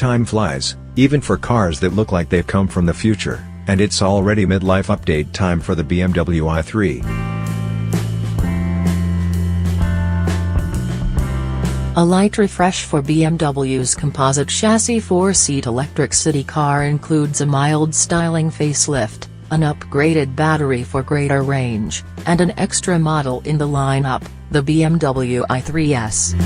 Time flies, even for cars that look like they've come from the future, and it's already midlife update time for the BMW i3. A light refresh for BMW's composite chassis 4-seat electric city car includes a mild styling facelift, an upgraded battery for greater range, and an extra model in the lineup, the BMW i3S.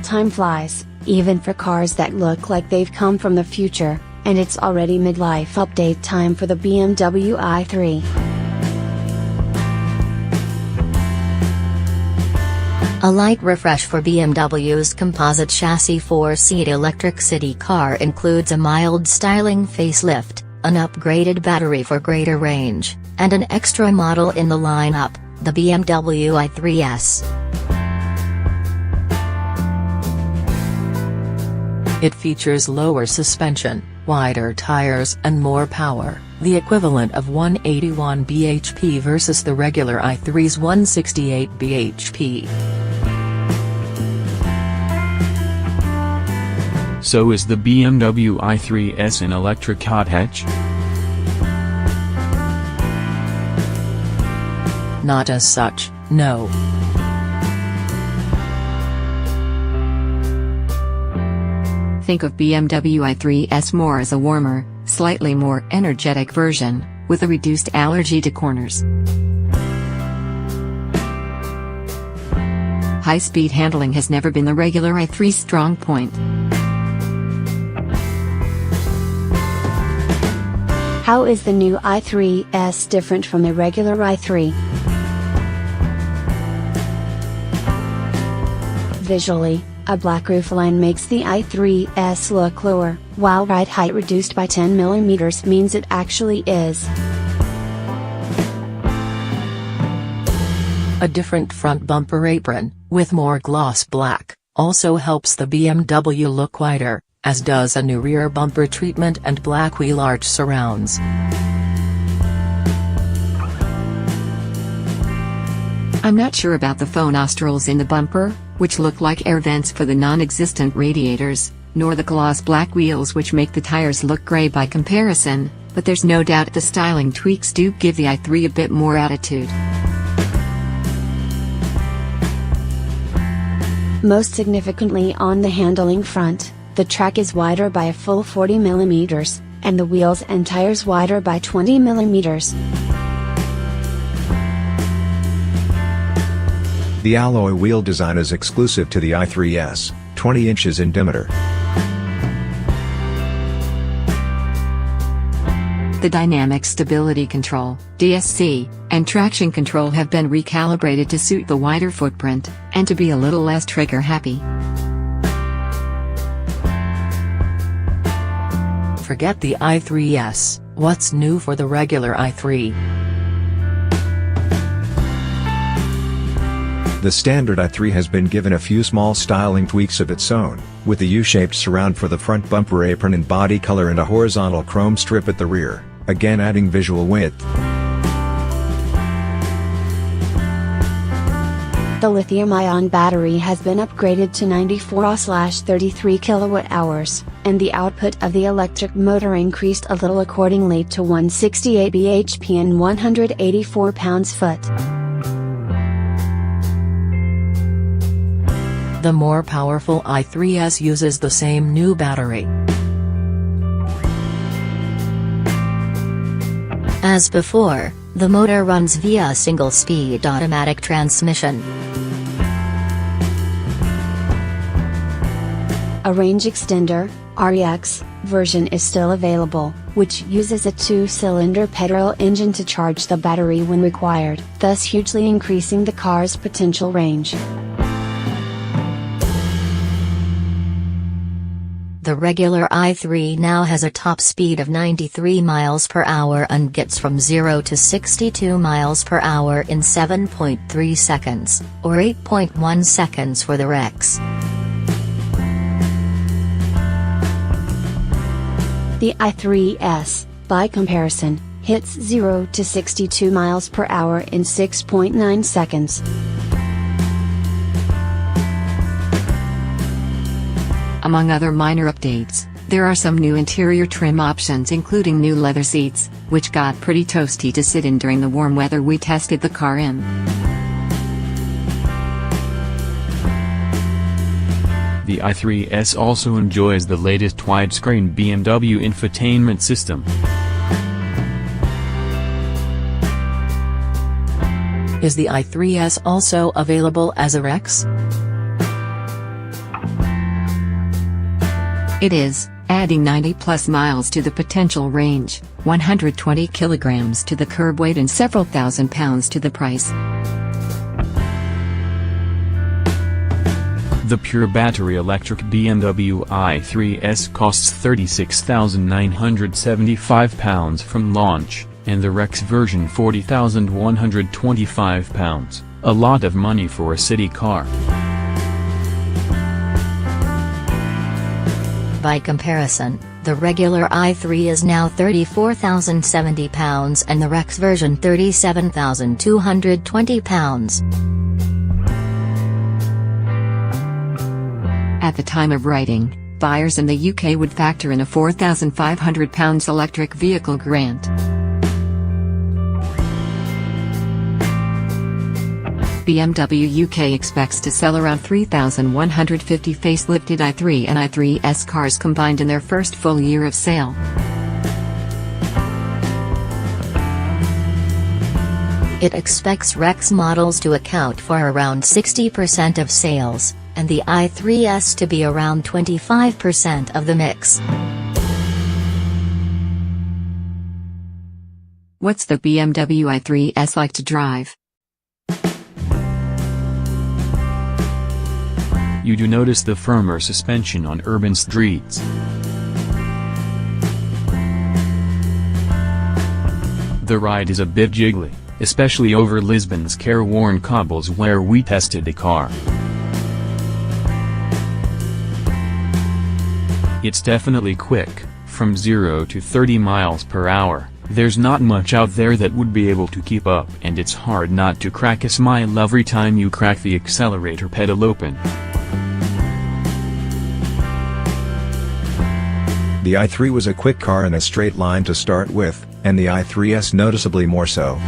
Time flies, even for cars that look like they've come from the future, and it's already midlife update time for the BMW i3. A light refresh for BMW's composite chassis 4-seat electric city car includes a mild styling facelift, an upgraded battery for greater range, and an extra model in the lineup, the BMW i3S. It features lower suspension, wider tires and more power, the equivalent of 181 bhp versus the regular i3's 168 bhp. So is the BMW i3S an electric hot hatch? Not as such, no. Think of BMW i3S more as a warmer, slightly more energetic version, with a reduced allergy to corners. High-speed handling has never been the regular i3's strong point. How is the new i3S different from the regular i3? Visually, a black roofline makes the i3S look lower, while ride height reduced by 10 mm means it actually is. A different front bumper apron, with more gloss black, also helps the BMW look wider, as does a new rear bumper treatment and black wheel arch surrounds. I'm not sure about the faux nostrils in the bumper, which look like air vents for the non-existent radiators, nor the gloss black wheels which make the tires look grey by comparison, but there's no doubt the styling tweaks do give the i3 a bit more attitude. Most significantly on the handling front, the track is wider by a full 40 mm, and the wheels and tires wider by 20 mm. The alloy wheel design is exclusive to the i3S, 20 inches in diameter. The Dynamic Stability Control, DSC, and Traction Control have been recalibrated to suit the wider footprint, and to be a little less trigger-happy. Forget the i3S, what's new for the regular i3? The standard i3 has been given a few small styling tweaks of its own, with the U-shaped surround for the front bumper apron in body color and a horizontal chrome strip at the rear, again adding visual width. The lithium-ion battery has been upgraded to 94Ah/33 kWh, and the output of the electric motor increased a little accordingly to 168 bhp and 184 pounds-foot. The more powerful i3S uses the same new battery. As before, the motor runs via a single-speed automatic transmission. A range extender, REX, version is still available, which uses a 2-cylinder petrol engine to charge the battery when required, thus hugely increasing the car's potential range. The regular i3 now has a top speed of 93 miles per hour and gets from 0 to 62 miles per hour in 7.3 seconds, or 8.1 seconds for the REX. The i3S, by comparison, hits 0 to 62 miles per hour in 6.9 seconds. Among other minor updates, there are some new interior trim options including new leather seats, which got pretty toasty to sit in during the warm weather we tested the car in. The i3s also enjoys the latest widescreen BMW infotainment system. Is the i3s also available as a Rex? It is, adding 90+ miles to the potential range, 120 kilograms to the curb weight and several thousand pounds to the price. The pure battery electric BMW i3s costs £36,975 from launch, and the Rex version £40,125, a lot of money for a city car. By comparison, the regular i3 is now £34,070 and the Rex version £37,220. At the time of writing, buyers in the UK would factor in a £4,500 electric vehicle grant. BMW UK expects to sell around 3,150 facelifted i3 and i3s cars combined in their first full year of sale. It expects Rex models to account for around 60% of sales, and the i3s to be around 25% of the mix. What's the BMW i3s like to drive? You do notice the firmer suspension on urban streets. The ride is a bit jiggly, especially over Lisbon's careworn cobbles where we tested the car. It's definitely quick, from 0 to 30 miles per hour. There's not much out there that would be able to keep up, and it's hard not to crack a smile every time you crack the accelerator pedal open. The i3 was a quick car in a straight line to start with, and the i3s noticeably more so.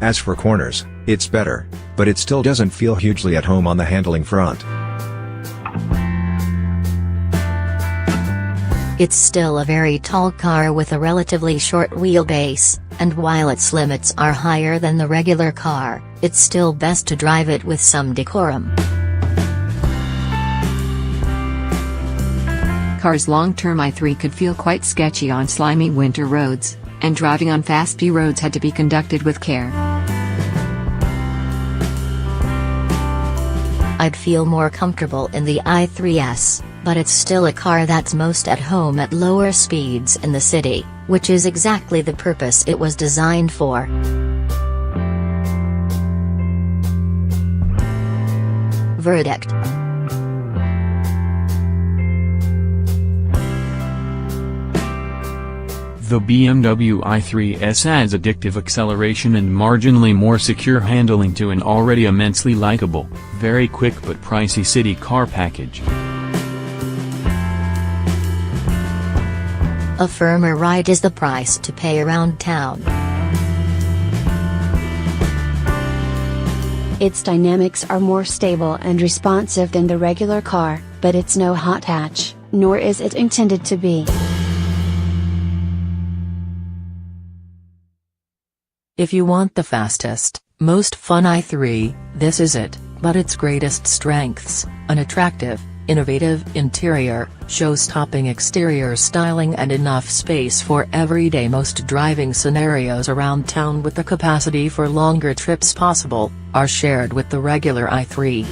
As for corners, it's better, but it still doesn't feel hugely at home on the handling front. It's still a very tall car with a relatively short wheelbase, and while its limits are higher than the regular car, it's still best to drive it with some decorum. Car's long-term i3 could feel quite sketchy on slimy winter roads, and driving on fast B roads had to be conducted with care. I'd feel more comfortable in the i3s, but it's still a car that's most at home at lower speeds in the city, which is exactly the purpose it was designed for. Verdict. The BMW i3s adds addictive acceleration and marginally more secure handling to an already immensely likable, very quick but pricey city car package. A firmer ride is the price to pay around town. Its dynamics are more stable and responsive than the regular car, but it's no hot hatch, nor is it intended to be. If you want the fastest, most fun i3, this is it, but its greatest strengths: an attractive, innovative interior, show-stopping exterior styling and enough space for everyday most driving scenarios around town with the capacity for longer trips possible, are shared with the regular i3.